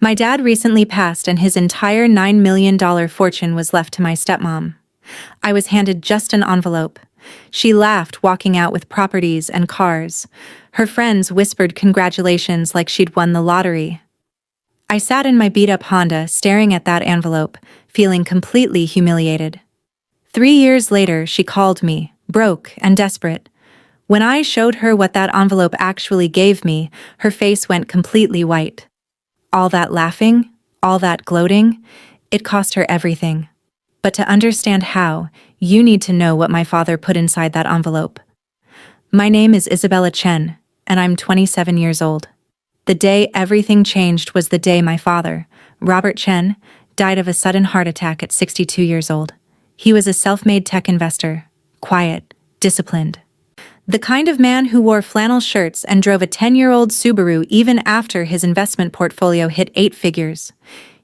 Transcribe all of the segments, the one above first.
My dad recently passed and his entire $9 million fortune was left to my stepmom. I was handed just an envelope. She laughed, walking out with properties and cars. Her friends whispered congratulations like she'd won the lottery. I sat in my beat-up Honda staring at that envelope, feeling completely humiliated. 3 years later, she called me, broke and desperate. When I showed her what that envelope actually gave me, her face went completely white. All that laughing, all that gloating, it cost her everything. But to understand how, you need to know what my father put inside that envelope. My name is Isabella Chen, and I'm 27 years old. The day everything changed was the day my father, Robert Chen, died of a sudden heart attack at 62 years old. He was a self-made tech investor, quiet, disciplined. The kind of man who wore flannel shirts and drove a 10-year-old Subaru even after his investment portfolio hit 8 figures.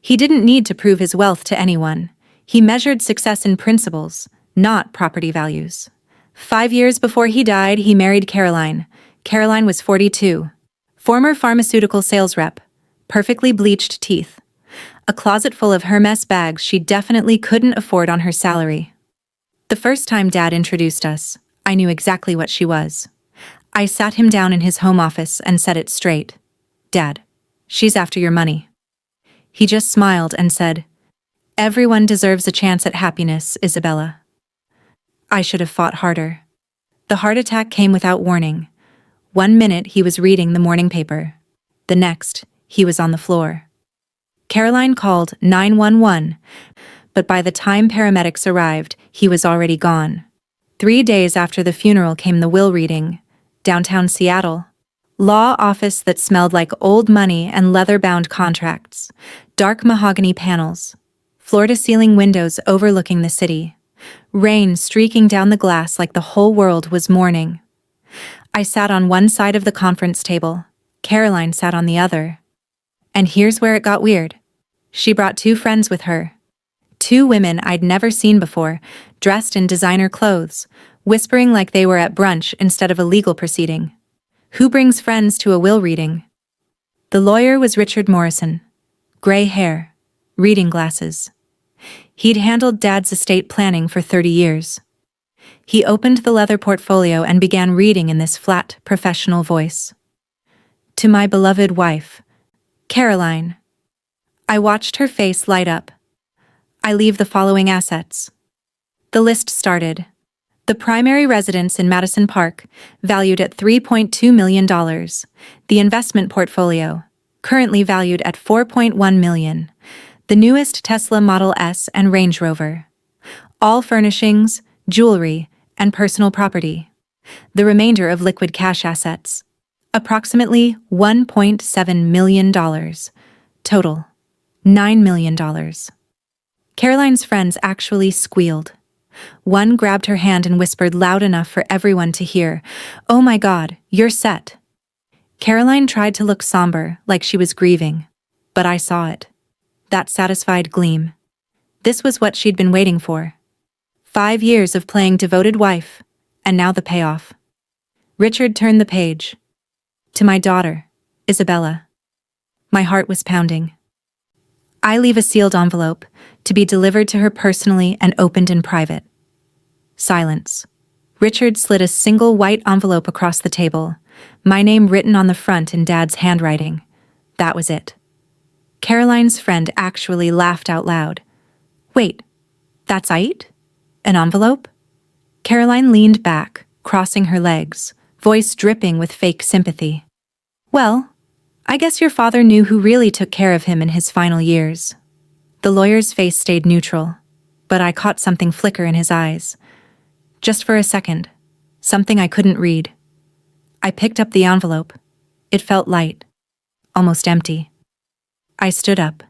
He didn't need to prove his wealth to anyone. He measured success in principles, not property values. 5 years before he died, he married Caroline. Caroline was 42. Former pharmaceutical sales rep. Perfectly bleached teeth. A closet full of Hermes bags she definitely couldn't afford on her salary. The first time Dad introduced us, I knew exactly what she was. I sat him down in his home office and said it straight. Dad, she's after your money. He just smiled and said, "Everyone deserves a chance at happiness, Isabella." I should have fought harder. The heart attack came without warning. 1 minute he was reading the morning paper. The next, he was on the floor. Caroline called 911, but by the time paramedics arrived, he was already gone. 3 days after the funeral came the will reading. Downtown Seattle. Law office that smelled like old money and leather-bound contracts. Dark mahogany panels. Floor-to-ceiling windows overlooking the city. Rain streaking down the glass like the whole world was mourning. I sat on one side of the conference table. Caroline sat on the other. And here's where it got weird. She brought 2 friends with her. 2 women I'd never seen before, dressed in designer clothes, whispering like they were at brunch instead of a legal proceeding. Who brings friends to a will reading? The lawyer was Richard Morrison. Gray hair. Reading glasses. He'd handled Dad's estate planning for 30 years. He opened the leather portfolio and began reading in this flat, professional voice. To my beloved wife, Caroline. I watched her face light up. I leave the following assets. The list started. The primary residence in Madison Park, valued at $3.2 million. The investment portfolio, currently valued at $4.1 million. The newest Tesla Model S and Range Rover. All furnishings, jewelry, and personal property. The remainder of liquid cash assets. Approximately $1.7 million. Total, $9 million. Caroline's friends actually squealed. One grabbed her hand and whispered loud enough for everyone to hear, "Oh my God, you're set." Caroline tried to look somber, like she was grieving. But I saw it. That satisfied gleam. This was what she'd been waiting for. 5 years of playing devoted wife, and now the payoff. Richard turned the page. To my daughter, Isabella. My heart was pounding. I leave a sealed envelope, to be delivered to her personally and opened in private. Silence. Richard slid a single white envelope across the table, my name written on the front in Dad's handwriting. That was it. Caroline's friend actually laughed out loud. Wait, that's it? An envelope? Caroline leaned back, crossing her legs, voice dripping with fake sympathy. Well, I guess your father knew who really took care of him in his final years. The lawyer's face stayed neutral, but I caught something flicker in his eyes. Just for a second. Something I couldn't read. I picked up the envelope. It felt light. Almost empty. I stood up.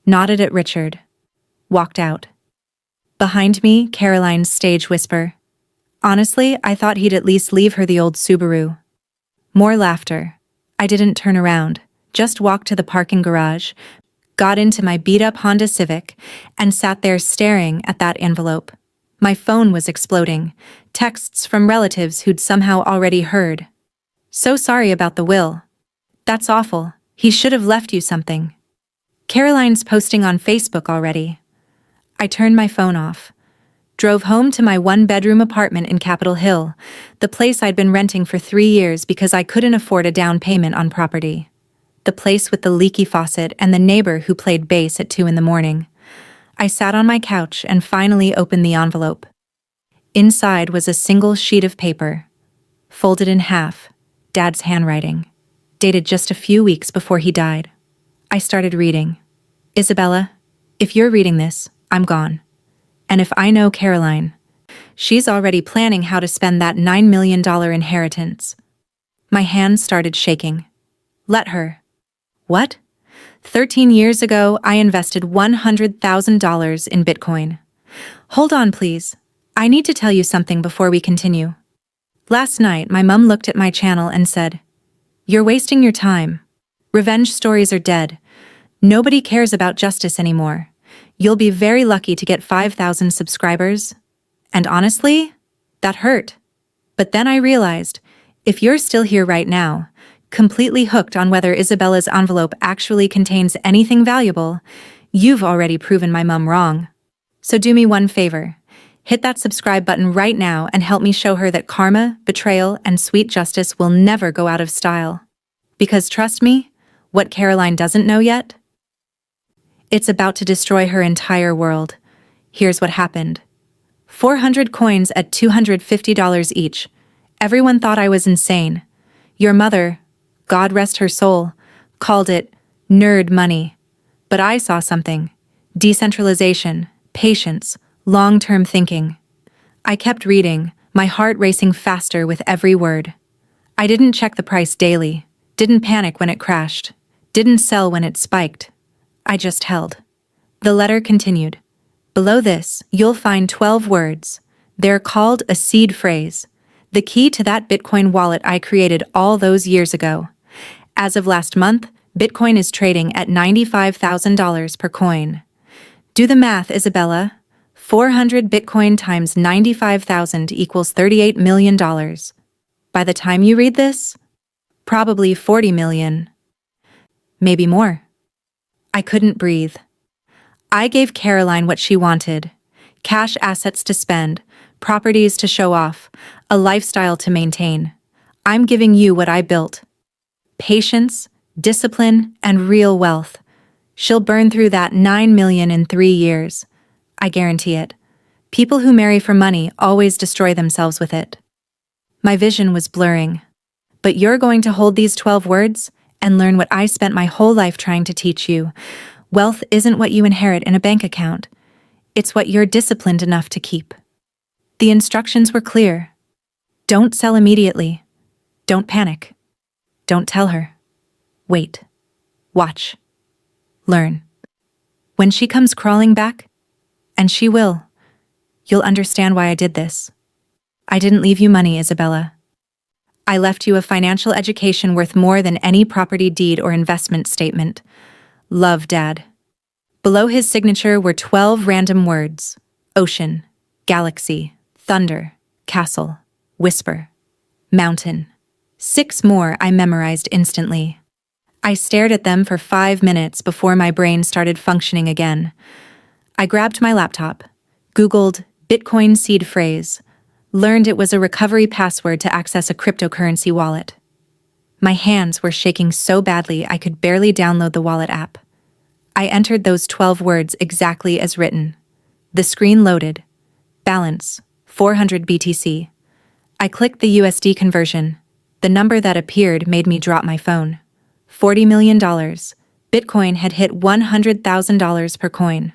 Nodded at Richard. Walked out. Behind me, Caroline's stage whisper. Honestly, I thought he'd at least leave her the old Subaru. More laughter. I didn't turn around, just walked to the parking garage, got into my beat-up Honda Civic, and sat there staring at that envelope. My phone was exploding, texts from relatives who'd somehow already heard. So sorry about the will. That's awful. He should have left you something. Caroline's posting on Facebook already. I turned my phone off. Drove home to my one-bedroom apartment in Capitol Hill, the place I'd been renting for 3 years because I couldn't afford a down payment on property. The place with the leaky faucet and the neighbor who played bass at 2 in the morning. I sat on my couch and finally opened the envelope. Inside was a single sheet of paper, folded in half, Dad's handwriting, dated just a few weeks before he died. I started reading. Isabella, if you're reading this, I'm gone. And if I know Caroline, she's already planning how to spend that $9 million inheritance. My hands started shaking. Let her. What? 13 years ago, I invested $100,000 in Bitcoin. Hold on, please. I need to tell you something before we continue. Last night, my mom looked at my channel and said, "You're wasting your time. Revenge stories are dead. Nobody cares about justice anymore. You'll be very lucky to get 5,000 subscribers." And honestly, that hurt. But then I realized, if you're still here right now, completely hooked on whether Isabella's envelope actually contains anything valuable, you've already proven my mom wrong. So do me one favor. Hit that subscribe button right now and help me show her that karma, betrayal, and sweet justice will never go out of style. Because trust me, what Caroline doesn't know yet? It's about to destroy her entire world. Here's what happened. 400 coins at $250 each. Everyone thought I was insane. Your mother, God rest her soul, called it nerd money. But I saw something. Decentralization, patience, long-term thinking. I kept reading, my heart racing faster with every word. I didn't check the price daily, didn't panic when it crashed, didn't sell when it spiked. I just held. The letter continued. Below this, you'll find 12 words. They're called a seed phrase, the key to that Bitcoin wallet I created all those years ago. As of last month, Bitcoin is trading at $95,000 per coin. Do the math, Isabella. 400 Bitcoin times 95,000 equals $38 million. By the time you read this, probably 40 million. Maybe more. I couldn't breathe. I gave Caroline what she wanted. Cash assets to spend, properties to show off, a lifestyle to maintain. I'm giving you what I built. Patience, discipline, and real wealth. She'll burn through that 9 million in 3 years. I guarantee it. People who marry for money always destroy themselves with it. My vision was blurring. But you're going to hold these 12 words and learn what I spent my whole life trying to teach you. Wealth isn't what you inherit in a bank account. It's what you're disciplined enough to keep. The instructions were clear. Don't sell immediately. Don't panic. Don't tell her. Wait. Watch. Learn. When she comes crawling back, and she will, you'll understand why I did this. I didn't leave you money, Isabella. I left you a financial education worth more than any property deed or investment statement. Love, Dad. Below his signature were 12 random words. Ocean, galaxy, thunder, castle, whisper, mountain. 6 more I memorized instantly. I stared at them for 5 minutes before my brain started functioning again. I grabbed my laptop, Googled Bitcoin seed phrase, learned it was a recovery password to access a cryptocurrency wallet. My hands were shaking so badly I could barely download the wallet app. I entered those 12 words exactly as written. The screen loaded. Balance, 400 BTC. I clicked the USD conversion. The number that appeared made me drop my phone. $40 million. Bitcoin had hit $100,000 per coin.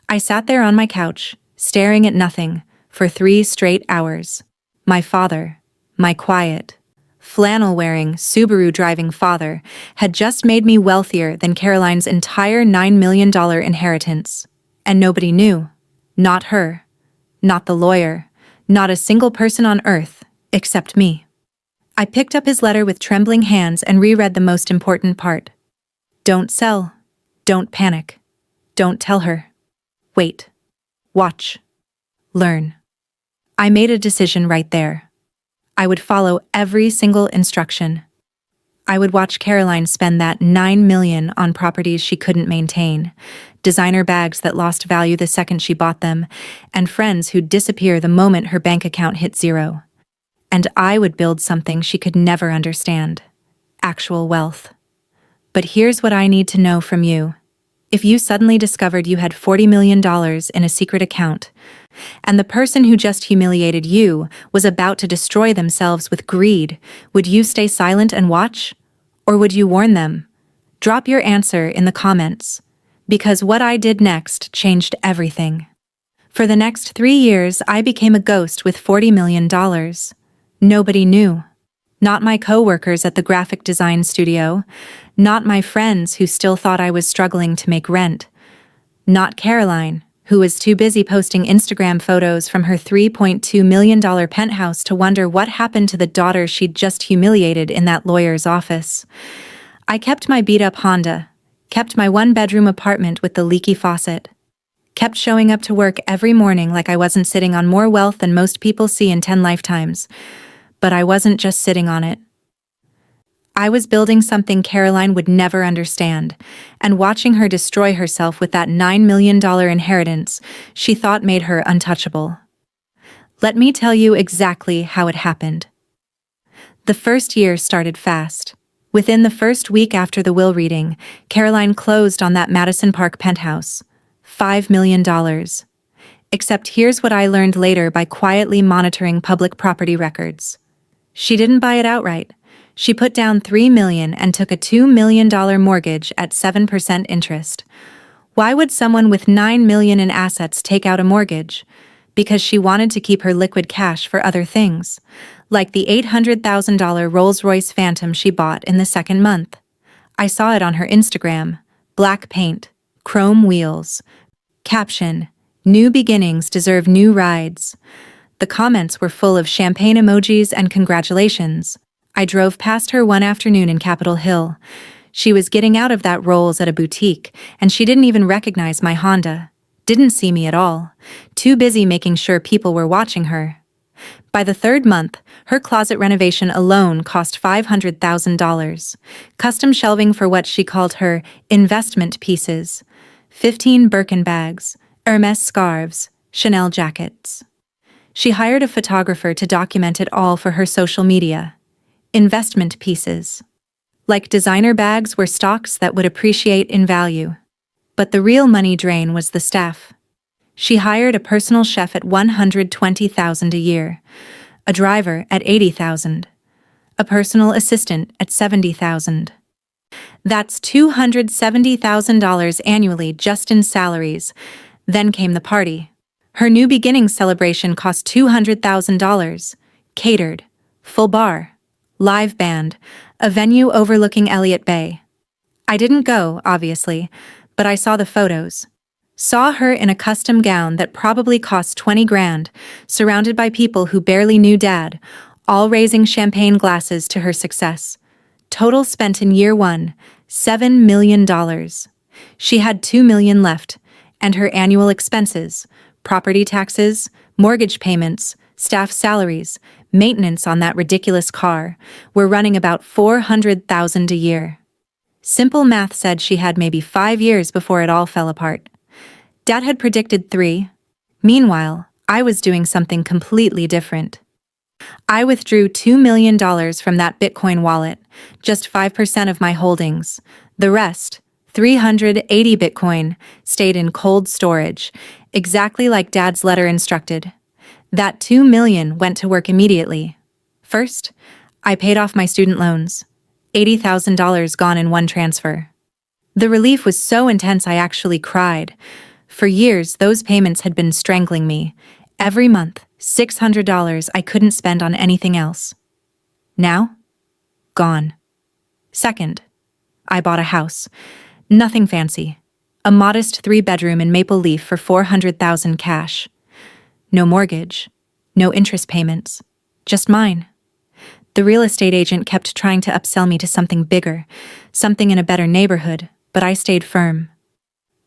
I sat there on my couch, staring at nothing, for 3 straight hours. My father, my quiet, flannel-wearing, Subaru-driving father, had just made me wealthier than Caroline's entire $9 million inheritance. And nobody knew. Not her. Not the lawyer. Not a single person on earth, except me. I picked up his letter with trembling hands and reread the most important part. Don't sell. Don't panic. Don't tell her. Wait. Watch. Learn. I made a decision right there. I would follow every single instruction. I would watch Caroline spend that 9 million on properties she couldn't maintain, designer bags that lost value the second she bought them, and friends who'd disappear the moment her bank account hit zero. And I would build something she could never understand: actual wealth. But here's what I need to know from you. If you suddenly discovered you had $40 million in a secret account, and the person who just humiliated you was about to destroy themselves with greed, would you stay silent and watch? Or would you warn them? Drop your answer in the comments. Because what I did next changed everything. For the next 3 years, I became a ghost with $40 million. Nobody knew. Not my coworkers at the graphic design studio, not my friends who still thought I was struggling to make rent, not Caroline, who was too busy posting Instagram photos from her $3.2 million penthouse to wonder what happened to the daughter she'd just humiliated in that lawyer's office. I kept my beat-up Honda, kept my one-bedroom apartment with the leaky faucet, kept showing up to work every morning like I wasn't sitting on more wealth than most people see in 10 lifetimes. But I wasn't just sitting on it. I was building something Caroline would never understand, and watching her destroy herself with that $9 million inheritance she thought made her untouchable. Let me tell you exactly how it happened. The first year started fast. Within the first week after the will reading, Caroline closed on that Madison Park penthouse. $5 million. Except here's what I learned later by quietly monitoring public property records. She didn't buy it outright. She put down $3 million and took a $2 million mortgage at 7% interest. Why would someone with $9 million in assets take out a mortgage? Because she wanted to keep her liquid cash for other things, like the $800,000 Rolls-Royce Phantom she bought in the second month. I saw it on her Instagram. Black paint, chrome wheels. Caption: "New beginnings deserve new rides." The comments were full of champagne emojis and congratulations. I drove past her one afternoon in Capitol Hill. She was getting out of that Rolls at a boutique, and she didn't even recognize my Honda. Didn't see me at all. Too busy making sure people were watching her. By the third month, her closet renovation alone cost $500,000. Custom shelving for what she called her investment pieces. 15 Birkin bags, Hermes scarves, Chanel jackets. She hired a photographer to document it all for her social media. Investment pieces. Like designer bags were stocks that would appreciate in value. But the real money drain was the staff. She hired a personal chef at $120,000 a year, a driver at $80,000, a personal assistant at $70,000. That's $270,000 annually just in salaries. Then came the party. Her new beginnings celebration cost $200,000. Catered, full bar, live band, a venue overlooking Elliott Bay. I didn't go, obviously, but I saw the photos. Saw her in a custom gown that probably cost 20 grand, surrounded by people who barely knew Dad, all raising champagne glasses to her success. Total spent in year one, $7 million. She had $2 million left, and her annual expenses, property taxes, mortgage payments, staff salaries, maintenance on that ridiculous car, were running about $400,000 a year. Simple math said she had maybe 5 years before it all fell apart. Dad had predicted 3. Meanwhile, I was doing something completely different. I withdrew $2 million from that Bitcoin wallet, just 5% of my holdings. The rest, 380 Bitcoin, stayed in cold storage, exactly like Dad's letter instructed. That $2 million went to work immediately. First, I paid off my student loans. $80,000 gone in one transfer. The relief was so intense I actually cried. For years, those payments had been strangling me. Every month, $600 I couldn't spend on anything else. Now? Gone. Second, I bought a house. Nothing fancy. A modest 3-bedroom in Maple Leaf for $400,000 cash. No mortgage. No interest payments. Just mine. The real estate agent kept trying to upsell me to something bigger, something in a better neighborhood, but I stayed firm.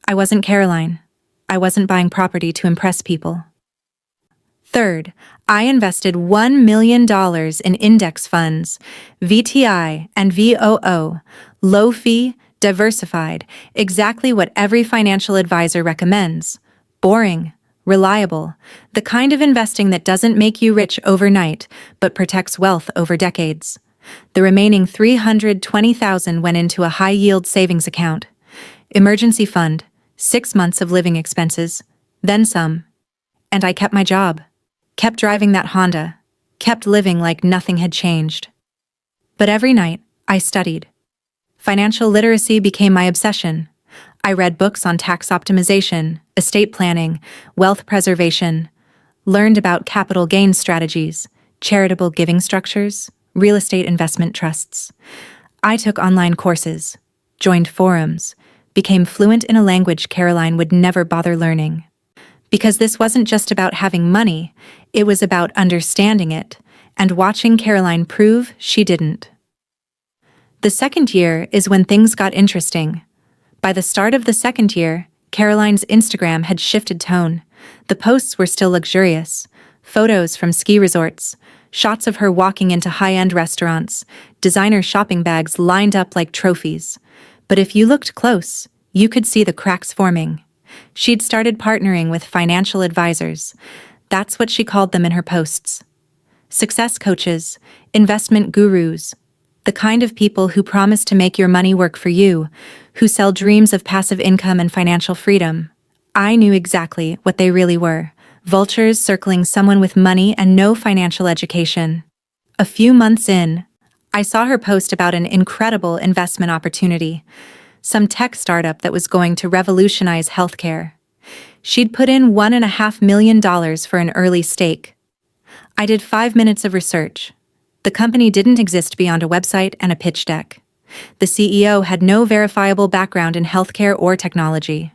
I wasn't Caroline. I wasn't buying property to impress people. Third, I invested $1 million in index funds, VTI and VOO, low fee, diversified, exactly what every financial advisor recommends. Boring, reliable, the kind of investing that doesn't make you rich overnight, but protects wealth over decades. The remaining $320,000 went into a high-yield savings account. Emergency fund, 6 months of living expenses, then some. And I kept my job, kept driving that Honda, kept living like nothing had changed. But every night, I studied. Financial literacy became my obsession. I read books on tax optimization, estate planning, wealth preservation, learned about capital gain strategies, charitable giving structures, real estate investment trusts. I took online courses, joined forums, became fluent in a language Caroline would never bother learning. Because this wasn't just about having money, it was about understanding it, and watching Caroline prove she didn't. The second year is when things got interesting. By the start of the second year, Caroline's Instagram had shifted tone. The posts were still luxurious. Photos from ski resorts, shots of her walking into high-end restaurants, designer shopping bags lined up like trophies. But if you looked close, you could see the cracks forming. She'd started partnering with financial advisors. That's what she called them in her posts. Success coaches, investment gurus, the kind of people who promise to make your money work for you, who sell dreams of passive income and financial freedom. I knew exactly what they really were. Vultures circling someone with money and no financial education. A few months in, I saw her post about an incredible investment opportunity, some tech startup that was going to revolutionize healthcare. She'd put in $1.5 million for an early stake. I did 5 minutes of research. The company didn't exist beyond a website and a pitch deck. The CEO had no verifiable background in healthcare or technology.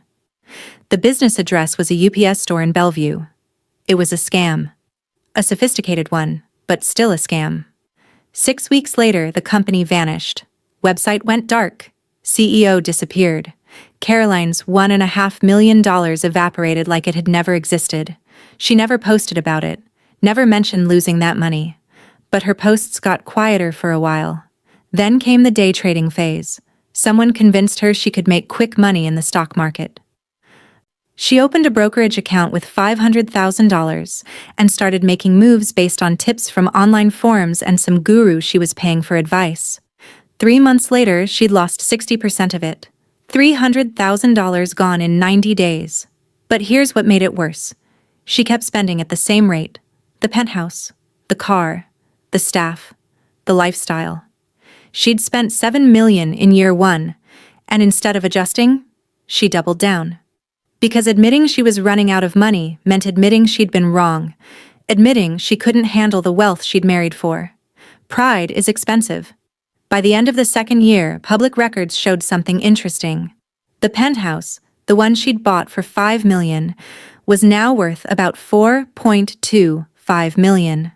The business address was a UPS store in Bellevue. It was a scam. A sophisticated one, but still a scam. 6 weeks later, the company vanished. Website went dark. CEO disappeared. Caroline's $1.5 million evaporated like it had never existed. She never posted about it, never mentioned losing that money. But her posts got quieter for a while. Then came the day trading phase. Someone convinced her she could make quick money in the stock market. She opened a brokerage account with $500,000 and started making moves based on tips from online forums and some guru she was paying for advice. 3 months later, she'd lost 60% of it. $300,000 gone in 90 days. But here's what made it worse. She kept spending at the same rate. The penthouse, the car, the staff, the lifestyle. She'd spent $7 million in year 1, and instead of adjusting, she doubled down. Because admitting she was running out of money meant admitting she'd been wrong, admitting she couldn't handle the wealth she'd married for. Pride is expensive. By the end of the second year, public records showed something interesting. The penthouse, the one she'd bought for $5 million, was now worth about $4.25 million.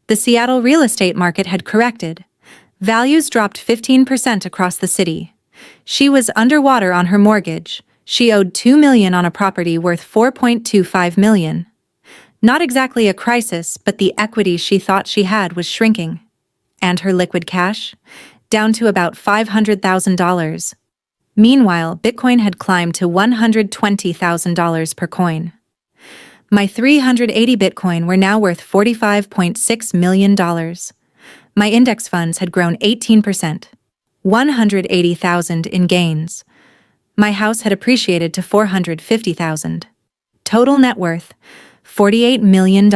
The Seattle real estate market had corrected. Values dropped 15% across the city. She was underwater on her mortgage. She owed $2 million on a property worth $4.25 million. Not exactly a crisis, but the equity she thought she had was shrinking. And her liquid cash? Down to about $500,000. Meanwhile, Bitcoin had climbed to $120,000 per coin. My 380 Bitcoin were now worth $45.6 million. My index funds had grown 18%, $180,000 in gains. My house had appreciated to $450,000. Total net worth, $48 million.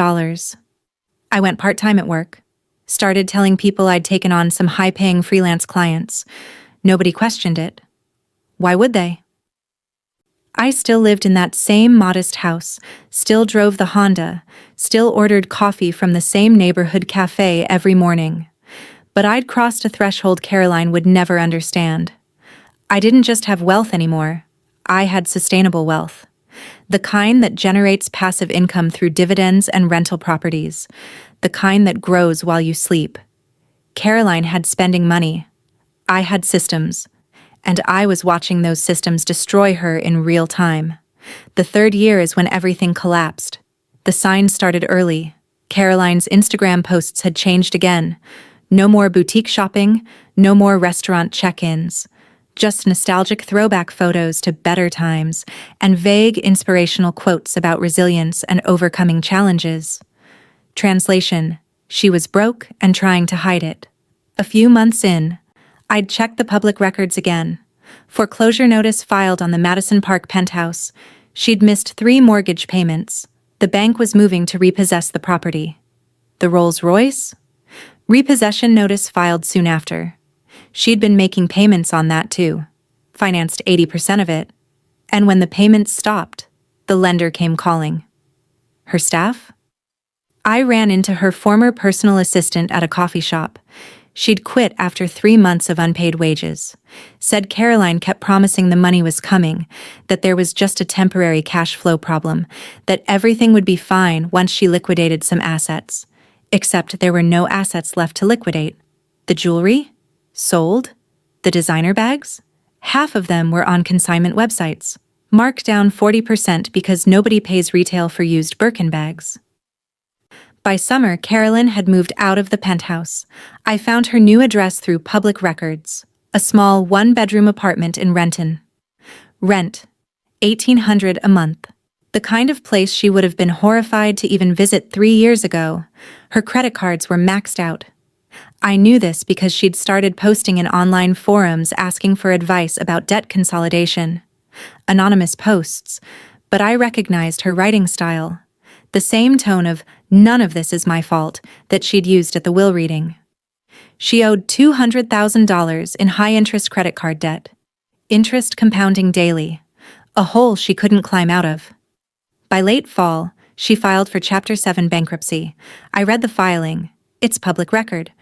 I went part-time at work. Started telling people I'd taken on some high-paying freelance clients. Nobody questioned it. Why would they? I still lived in that same modest house, still drove the Honda, still ordered coffee from the same neighborhood cafe every morning. But I'd crossed a threshold Caroline would never understand. I didn't just have wealth anymore. I had sustainable wealth. The kind that generates passive income through dividends and rental properties. The kind that grows while you sleep. Caroline had spending money. I had systems. And I was watching those systems destroy her in real time. The third year is when everything collapsed. The signs started early. Caroline's Instagram posts had changed again. No more boutique shopping, no more restaurant check-ins. Just nostalgic throwback photos to better times and vague inspirational quotes about resilience and overcoming challenges. Translation: she was broke and trying to hide it. A few months in, I'd checked the public records again. Foreclosure notice filed on the Madison Park penthouse. She'd missed 3 mortgage payments. The bank was moving to repossess the property. The Rolls-Royce? Repossession notice filed soon after. She'd been making payments on that too. Financed 80% of it. And when the payments stopped, the lender came calling. Her staff? I ran into her former personal assistant at a coffee shop. She'd quit after 3 months of unpaid wages. Said Caroline kept promising the money was coming, that there was just a temporary cash flow problem, that everything would be fine once she liquidated some assets. Except there were no assets left to liquidate. The jewelry? Sold? The designer bags? Half of them were on consignment websites. Marked down 40% because nobody pays retail for used Birkin bags. By summer, Carolyn had moved out of the penthouse. I found her new address through public records. A small 1-bedroom apartment in Renton. Rent: $1,800 a month. The kind of place she would have been horrified to even visit 3 years ago. Her credit cards were maxed out. I knew this because she'd started posting in online forums asking for advice about debt consolidation. Anonymous posts, but I recognized her writing style. The same tone of, "None of this is my fault," that she'd used at the will reading. She owed $200,000 in high-interest credit card debt. Interest compounding daily. A hole she couldn't climb out of. By late fall, she filed for Chapter 7 bankruptcy. I read the filing. It's public record.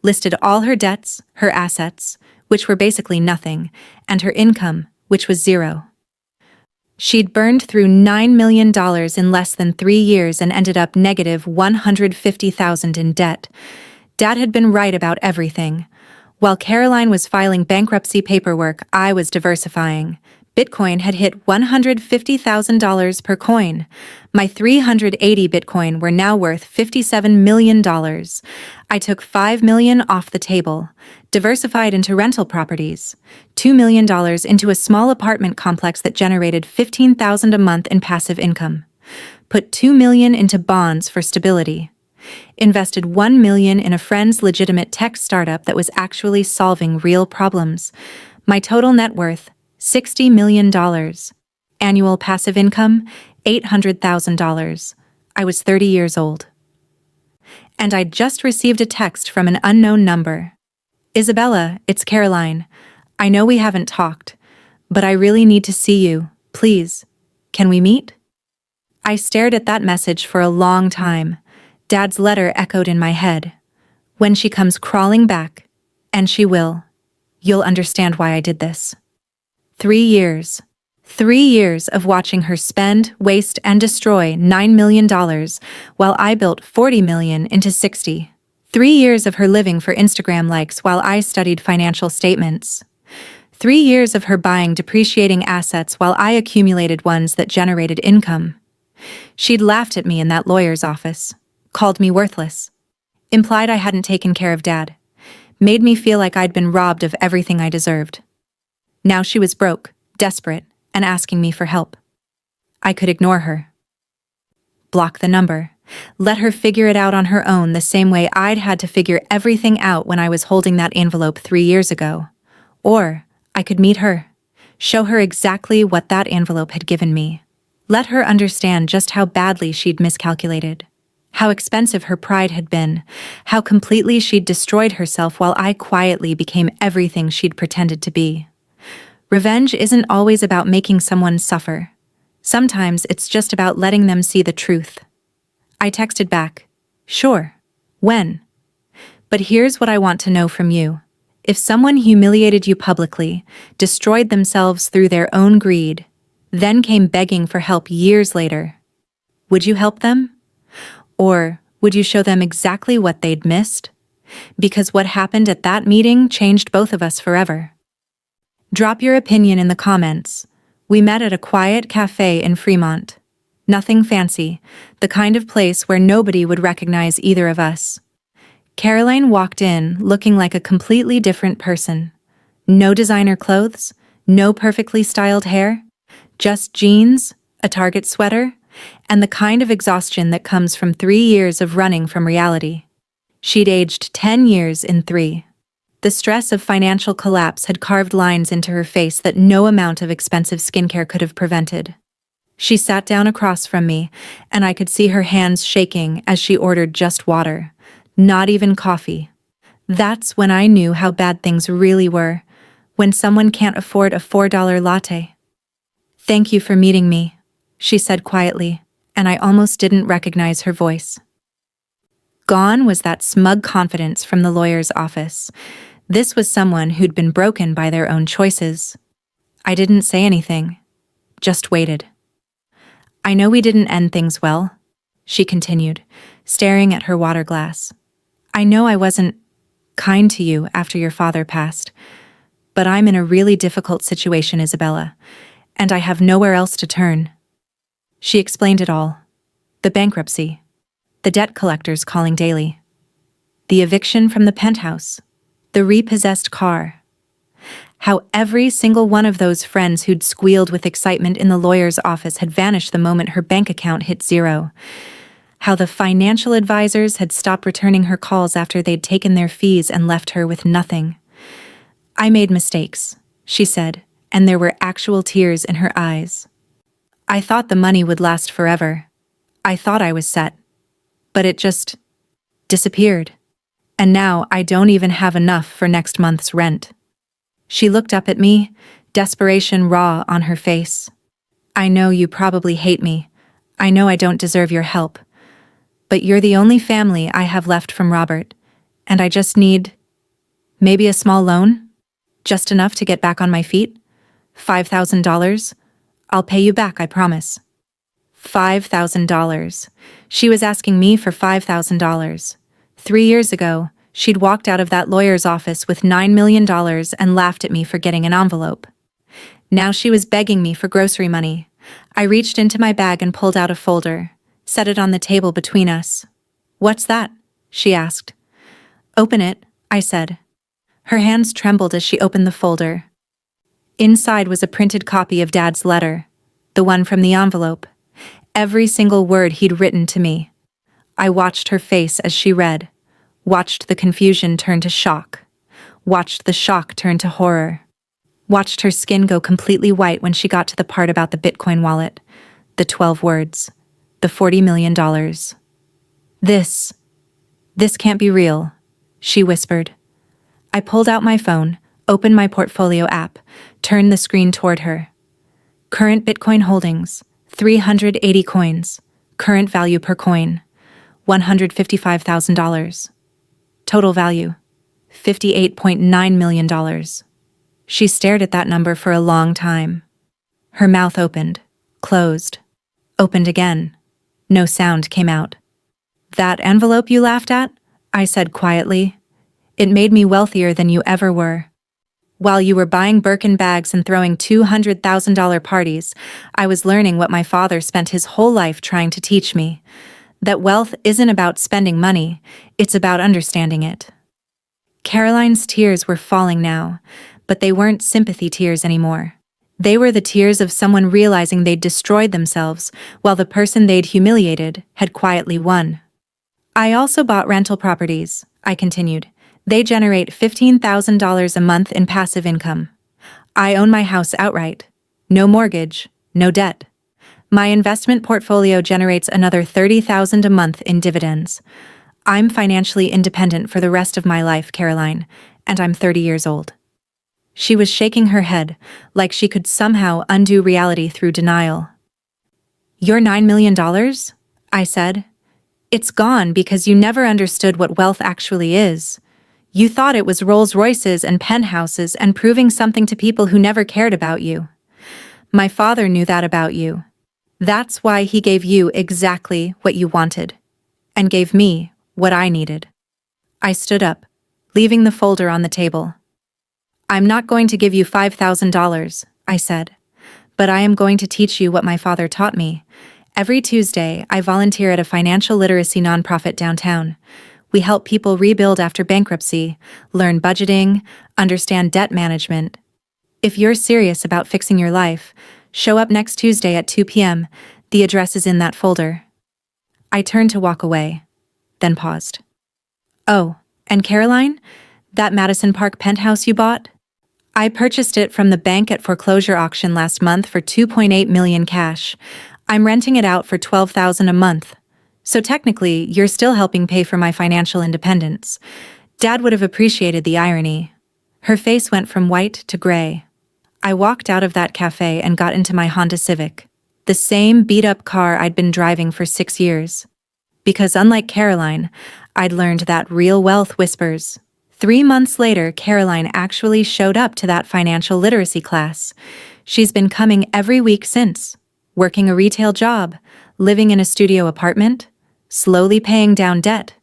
Listed all her debts, her assets, which were basically nothing, and her income, which was zero. She'd burned through $9 million in less than 3 years and ended up negative $150,000 in debt. Dad had been right about everything. While Caroline was filing bankruptcy paperwork, I was diversifying. Bitcoin had hit $150,000 per coin. My 380 Bitcoin were now worth $57 million. I took $5 million off the table, diversified into rental properties, $2 million into a small apartment complex that generated $15,000 a month in passive income, put $2 million into bonds for stability, invested $1 million in a friend's legitimate tech startup that was actually solving real problems. My total net worth, $60 million. Annual passive income, $800,000. I was 30 years old. And I'd just received a text from an unknown number. "Isabella, it's Caroline. I know we haven't talked, but I really need to see you, please. Can we meet?" I stared at that message for a long time. Dad's letter echoed in my head. "When she comes crawling back, and she will, you'll understand why I did this." 3 years. 3 years of watching her spend, waste, and destroy $9 million, while I built $40 million into 60. 3 years of her living for Instagram likes while I studied financial statements. 3 years of her buying depreciating assets while I accumulated ones that generated income. She'd laughed at me in that lawyer's office, called me worthless, implied I hadn't taken care of Dad, made me feel like I'd been robbed of everything I deserved. Now she was broke, desperate, and asking me for help. I could ignore her. Block the number. Let her figure it out on her own the same way I'd had to figure everything out when I was holding that envelope 3 years ago. Or I could meet her. Show her exactly what that envelope had given me. Let her understand just how badly she'd miscalculated. How expensive her pride had been. How completely she'd destroyed herself while I quietly became everything she'd pretended to be. Revenge isn't always about making someone suffer. Sometimes it's just about letting them see the truth. I texted back, "Sure. When? But here's what I want to know from you. If someone humiliated you publicly, destroyed themselves through their own greed, then came begging for help years later, would you help them? Or would you show them exactly what they'd missed? Because what happened at that meeting changed both of us forever." Drop your opinion in the comments. We met at a quiet cafe in Fremont. Nothing fancy, the kind of place where nobody would recognize either of us. Caroline walked in looking like a completely different person. No designer clothes, no perfectly styled hair, just jeans, a Target sweater, and the kind of exhaustion that comes from 3 years of running from reality. She'd aged 10 years in 3. The stress of financial collapse had carved lines into her face that no amount of expensive skincare could have prevented. She sat down across from me, and I could see her hands shaking as she ordered just water, not even coffee. That's when I knew how bad things really were, when someone can't afford a $4 latte. "Thank you for meeting me," she said quietly, and I almost didn't recognize her voice. Gone was that smug confidence from the lawyer's office. This was someone who'd been broken by their own choices. I didn't say anything, just waited. "I know we didn't end things well," she continued, staring at her water glass. "I know I wasn't kind to you after your father passed, but I'm in a really difficult situation, Isabella, and I have nowhere else to turn." She explained it all. The bankruptcy, the debt collectors calling daily, the eviction from the penthouse, the repossessed car. How every single one of those friends who'd squealed with excitement in the lawyer's office had vanished the moment her bank account hit zero. How the financial advisors had stopped returning her calls after they'd taken their fees and left her with nothing. "I made mistakes," she said, and there were actual tears in her eyes. "I thought the money would last forever. I thought I was set. But it just disappeared. And now I don't even have enough for next month's rent." She looked up at me, desperation raw on her face. "I know you probably hate me. I know I don't deserve your help. But you're the only family I have left from Robert, and I just need maybe a small loan? Just enough to get back on my feet? $5,000? I'll pay you back, I promise." $5,000. She was asking me for $5,000. 3 years ago, she'd walked out of that lawyer's office with $9 million and laughed at me for getting an envelope. Now she was begging me for grocery money. I reached into my bag and pulled out a folder, set it on the table between us. "What's that?" she asked. "Open it," I said. Her hands trembled as she opened the folder. Inside was a printed copy of Dad's letter, the one from the envelope. Every single word he'd written to me. I watched her face as she read, watched the confusion turn to shock, watched the shock turn to horror, watched her skin go completely white when she got to the part about the Bitcoin wallet, the 12 words, the $40 million. This can't be real," she whispered. I pulled out my phone, opened my portfolio app, turned the screen toward her. Current Bitcoin holdings, 380 coins. Current value per coin, $155,000. Total value, $58.9 million. She stared at that number for a long time. Her mouth opened, closed, opened again. No sound came out. "That envelope you laughed at?" I said quietly. "It made me wealthier than you ever were. While you were buying Birkin bags and throwing $200,000 parties, I was learning what my father spent his whole life trying to teach me. That wealth isn't about spending money, it's about understanding it." Caroline's tears were falling now, but they weren't sympathy tears anymore. They were the tears of someone realizing they'd destroyed themselves while the person they'd humiliated had quietly won. "I also bought rental properties," I continued. "They generate $15,000 a month in passive income. I own my house outright. No mortgage, no debt. My investment portfolio generates another $30,000 a month in dividends. I'm financially independent for the rest of my life, Caroline, and I'm 30 years old." She was shaking her head, like she could somehow undo reality through denial. "Your $9 million? I said. "It's gone because you never understood what wealth actually is. You thought it was Rolls Royces and penthouses and proving something to people who never cared about you. My father knew that about you. That's why he gave you exactly what you wanted, and gave me what I needed." I stood up, leaving the folder on the table. "I'm not going to give you $5,000, I said, "but I am going to teach you what my father taught me, Every Tuesday, I volunteer at a financial literacy nonprofit downtown. We help people rebuild after bankruptcy, learn budgeting, understand debt management. If you're serious about fixing your life, show up next Tuesday at 2 p.m. The address is in that folder. I turned to walk away, then paused. Oh, and Caroline? That Madison Park penthouse you bought? I purchased it from the bank at foreclosure auction last month for $2.8 million cash. I'm renting it out for $12,000 a month. So technically, you're still helping pay for my financial independence. Dad would have appreciated the irony. Her face went from white to gray. I walked out of that cafe and got into my Honda Civic, the same beat-up car I'd been driving for 6 years. Because unlike Caroline, I'd learned that real wealth whispers. 3 months later, Caroline actually showed up to that financial literacy class. She's been coming every week since, working a retail job, living in a studio apartment, slowly paying down debt,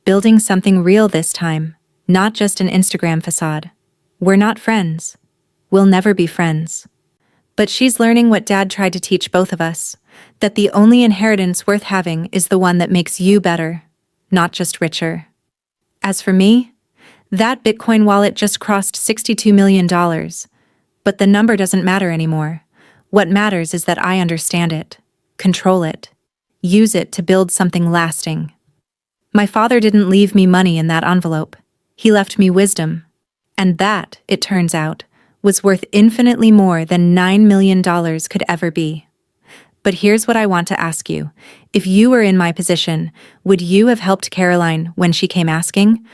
building something real this time, not just an Instagram facade. We're not friends. We'll never be friends. But she's learning what Dad tried to teach both of us, that the only inheritance worth having is the one that makes you better, not just richer. As for me, that Bitcoin wallet just crossed $62 million. But the number doesn't matter anymore. What matters is that I understand it, control it, use it to build something lasting. My father didn't leave me money in that envelope. He left me wisdom. And that, it turns out, was worth infinitely more than $9 million could ever be. But here's what I want to ask you. If you were in my position, would you have helped Caroline when she came asking?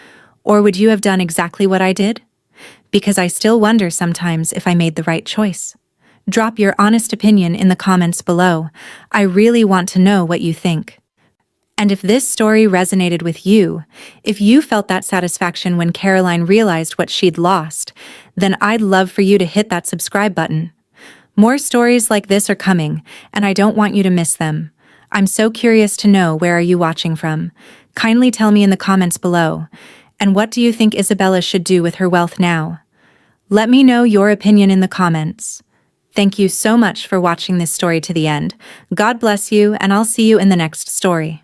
Or would you have done exactly what I did? Because I still wonder sometimes if I made the right choice. Drop your honest opinion in the comments below. I really want to know what you think. And if this story resonated with you, if you felt that satisfaction when Caroline realized what she'd lost, then I'd love for you to hit that subscribe button. More stories like this are coming, and I don't want you to miss them. I'm so curious to know, where are you watching from? Kindly tell me in the comments below. And what do you think Isabella should do with her wealth now? Let me know your opinion in the comments. Thank you so much for watching this story to the end. God bless you, and I'll see you in the next story.